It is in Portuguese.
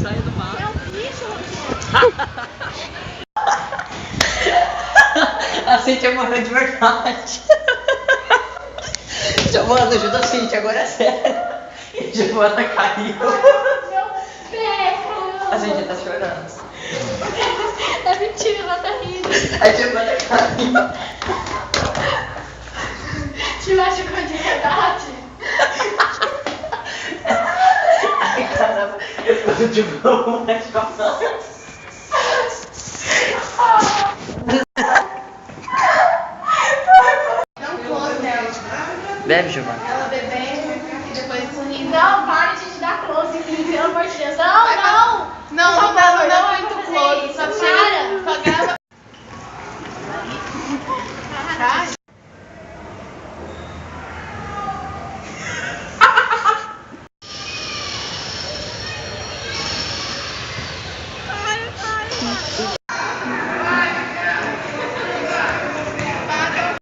Sai do mar. É um bicho. A Cintia morreu de verdade. Giovana, ajuda a Cintia, agora é sério. Giovana caiu. Meu pé. A Cintia tá chorando. É mentira, ela tá rindo. A Giovana caiu. Te machucou de verdade? Ai, caramba. Eu tô de boa, mas calma. Bebe, Giovana.